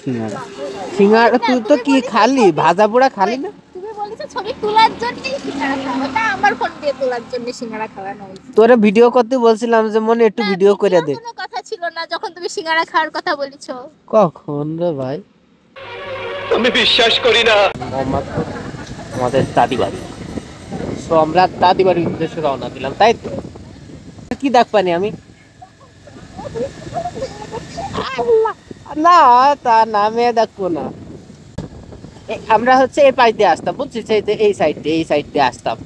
সিঙ্গাড়া সিঙ্গাড়া তুই তো কি খালি ভাজা পোড়া খালি না? তুমি বলেছো ছবি তোলার জন্য সিঙ্গাড়া খাওয়া, তা আমার ফোন দিয়ে তোলার জন্য সিঙ্গাড়া খাওয়ানো হয়েছে। তোরে ভিডিও করতে বলছিলাম যে মনে একটু ভিডিও করে দে। কোনো কথা ছিল না যখন তুমি সিঙ্গাড়া খাওয়ার কথা বলেছো। কখন রে ভাই? আমি বিশ্বাস করি না। আমাদের দাদি বাড়ি, তো আমরা দাদি বাড়ির উদ্দেশ্যে রওনা দিলাম, তাই তো? কি দেখ পানি আমি না, তা নামে দেখবো না। আমরা হচ্ছে এই পাশ দিয়ে আসতাম, বুঝছিস? এই সাইড দিয়ে আসতাম,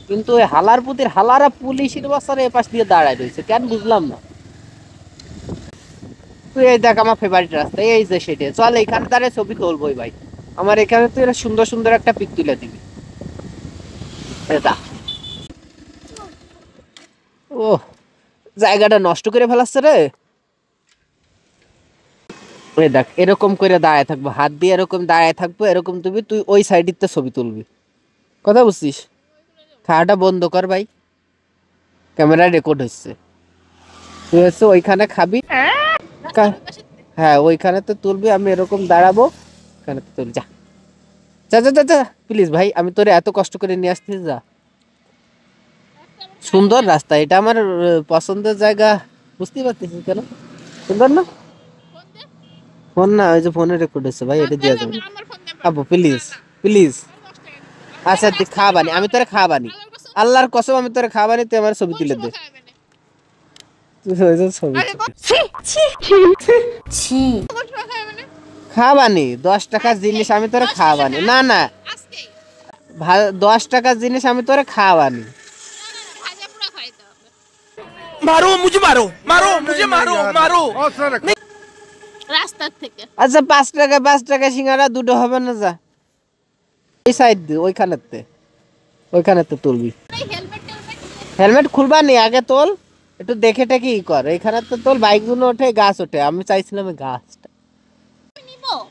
কিন্তু ওই হালার পুতির হালারা পুলিশের বাসার এই পাশ দিয়ে দাঁড়ায় রয়েছে, কেন বুঝলাম না। তুই এই দেখ আমার ফেভারিট রাস্তা, এই যে সেটা, চল এইখানে দাঁড়ায় ছবি তুলবই ভাই। আমার এখানে তুই সুন্দর সুন্দর একটা পিক তুলে দিবি। ও জায়গাটা নষ্ট করে ফেলাচ্ছে রে। ওই দেখ এরকম করে দাঁড়ায় থাকবো, হাত দিয়ে এরকম দাঁড়ায় থাকবো, এরকম তুই ওই সাইডে ছবি তুলবি, কথা বুঝছিস? খাওয়াটা বন্ধ কর ভাই, ক্যামেরা রেকর্ড হচ্ছে। তুই হচ্ছে ওইখানে খাবি, হ্যাঁ ওইখানে তো তুলবি, আমি এরকম দাঁড়াবো, এখানে তো তুল। যা যা যা যা প্লিজ ভাই, আমি তোরে এত কষ্ট করে নিয়ে আসছি, যা। সুন্দর রাস্তা, এটা আমার পছন্দের জায়গা, বুঝতেই পারতেছিস কেন সুন্দর না? ফোন না, ওই যে ফোনে রেকর্ড হচ্ছে ভাই, এটা দিয়ে যাবে। আবু প্লিজ প্লিজ, আচ্ছা খাওয়াবানি, আমি তোরে খাওয়াবানি, আল্লাহর কসম আমি তোরে খাওয়াবানি, তুই আমার ছবি তুলে দে। খাওয়াবানি 10 টাকার জিনিস আমি তোরে খাওয়াবানি, না না 10 টাকার জিনিস আমি তোরে খাওয়াবানি। मारो मुझे, मारो मारो मुझे, मारो मारो। রাস্তা থেকে আচ্ছা 5 টাকা সিঙ্গাড়া দুটো হবে না? যা এই সাইড দিয়ে, ওইখানেতে তুলবি। হেলমেট খুলবা নি, আগে তোল, একটু দেখে টেকে ই কর। এইখানে তো তোল, বাইক গুলো ওঠে, গাছ ওঠে, আমি চাইছিলাম গাছটা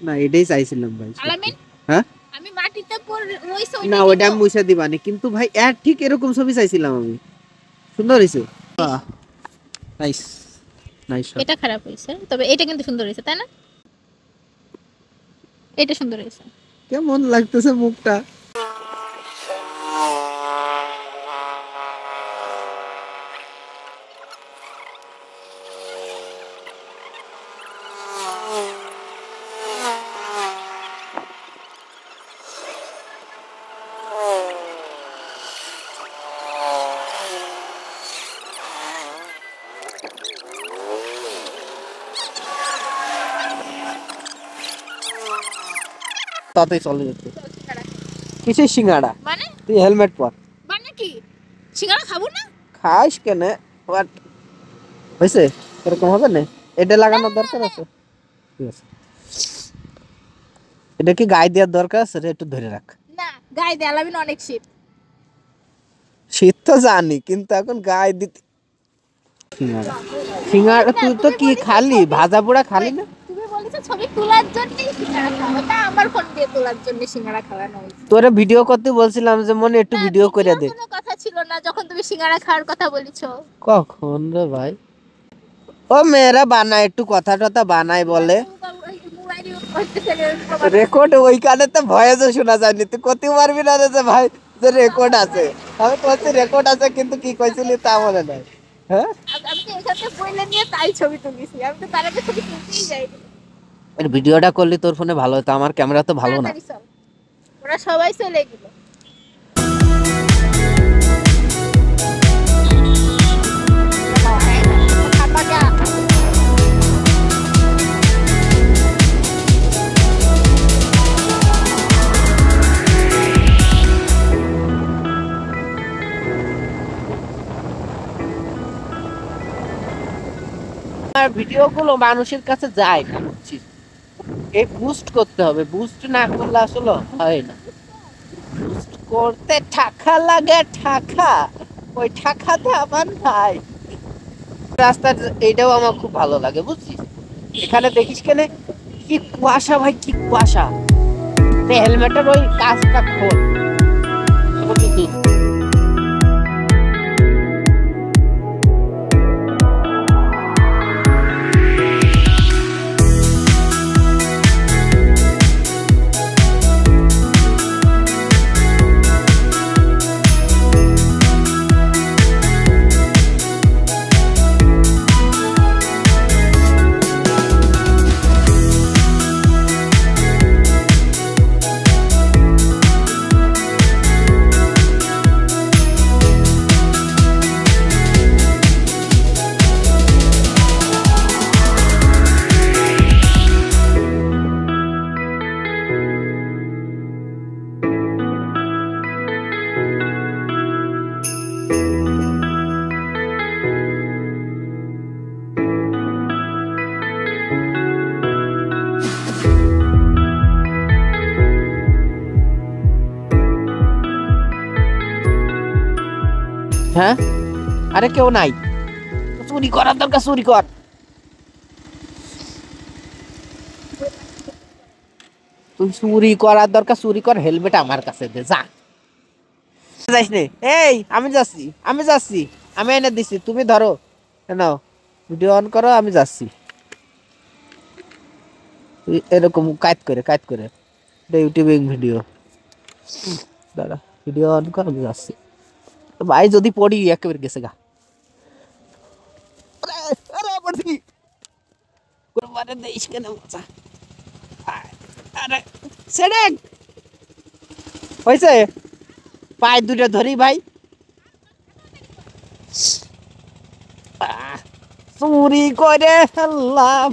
না, এটাই চাইছিলাম ভাই। হ্যাঁ আমি মাটিতে না, ওইটা আমি মুছে দিবানি, কিন্তু ভাই ঠিক এরকম ছবি চাইছিলাম আমি। সুন্দর হয়েছে, নাইস নাইস। এটা খারাপ হয়েছে, তবে এটা কিন্তু সুন্দর হয়েছে, তাই না? এটা সুন্দর হয়েছে। কেমন লাগতেছে মুখটা? তাতেই চলে যেতে। কিসের সিঙ্গাড়া? মানে তুই হেলমেট পর। মানে কি সিঙ্গাড়া খাবো না? খাইস কেন? বাট হইছে এরকম হবে না, এটা লাগানোর দরকার আছে? ঠিক আছে, এটা কি গায়ে দেওয়ার দরকার আছে রে? একটু ধরে রাখ। না, গায়ে দেয়া লাগবে না, অনেক শীত। শীত তো জানি, কিন্তু এখন গায়ে দিতে। সিঙ্গাড়া তুই তো কি খালি ভাজা পোড়া খালি না? তুমি বলেছো ছবি তোলার জন্য সিঙ্গাড়া খাওয়া, তা আমার ফোন দিয়ে তোলার জন্য সিঙ্গাড়া খাওয়ানো হয়েছে। তোরে ভিডিও করতে বলছিলাম যে মনে একটু ভিডিও করে দে। কোনো কথা ছিল না যখন তুমি সিঙ্গাড়া খাওয়ার কথা বলেছো। কখন রে ভাই? ও মেয়েরা বানায়, একটু কথা টথা বানায় বলে, রেকর্ড ওইখানে তো ভয়েসও শোনা যায়নি। তুই করতে পারবি না রে যে ভাই যে রেকর্ড আছে? আমি বলছি রেকর্ড আছে, কিন্তু কি কইছিলি তা মনে নাই। হ্যাঁ আমি তো এখানে বইলে নিয়ে তাই ছবি তুলেছি, আমি তো তার আগে ছবি তুলতেই যাইনি। এর ভিডিওটা করলি তোর ফোনে ভালো হতো, আমার ক্যামেরা তো ভালো না। ওরা সবাই চলে গেল। আমার ভিডিওগুলো মানুষের কাছে যায় না, বুঝছিস? এই বুস্ট করতে হবে, বুস্ট না করলে আসলে হয় না। বুস্ট করতে টাকা লাগে, টাকা, ওই টাকাতে আমার নাই। রাস্তার এইটাও আমার খুব ভালো লাগে, বুঝছিস? এখানে দেখিস কেন কি কুয়াশা ভাই, কি কুয়াশা। হেলমেটের ওই কাজটা খোল। হ্যাঁ, আরে কেউ নাই, চুরি করার দরকার, চুরি কর। তুই চুরি করার দরকার, চুরি কর, হেলমেট আমার কাছে দে, যা। যাইস নে, এই আমি যাচ্ছি, আমি যাচ্ছি, আমি এনে দিচ্ছি, তুমি ধরো, নাও ভিডিও অন করো, আমি যাচ্ছি। এরকম কাজ করে ইউটিউবিং ভিডিও, দাঁড়া ভিডিও অন কর, আমি যাচ্ছি। ভাই যদি পড়ি একেবারে গেছে গা। আরে পড়ছি, কোরবানে দেইস কেন মজা। আরে ছেড়ে হয়েছে, পায়ে দুটো ধরি ভাই। চুরি করে ফেললাম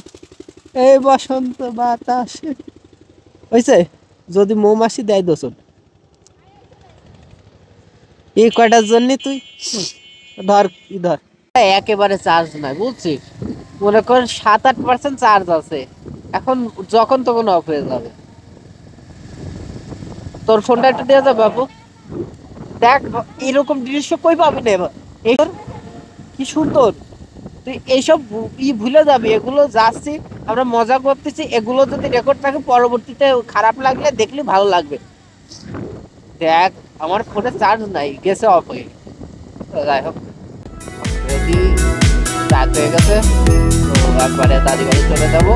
এই বসন্ত বাতাসে। হয়েছে, যদি মৌমাছি দেয় দোষণ, এই কয়টার জন্য তুই ধর, কি ধর, একেবারে চার্জ নাই বুঝছিস, মনে কর 7-8% চার্জ আছে, এখন যখন তখন অফ হয়ে যাবে। তোর ফোনটা একটু দেওয়া যাবে বাবু? দেখ এরকম দৃশ্য কই পাবি না এবার, এই কি সুন্দর। তুই এইসব ভুলে যাবি, এগুলো যাচ্ছি আমরা মজা করতেছি, এগুলো যদি রেকর্ড থাকে পরবর্তীতে খারাপ লাগলে দেখলে ভালো লাগবে। দেখ আমার ফোনে চার্জ নাই, গেছে অফ হয়ে। যাই হোক, যদি রাত হয়ে গেছে তো একবারে দাদি বাড়ি চলে যাবো।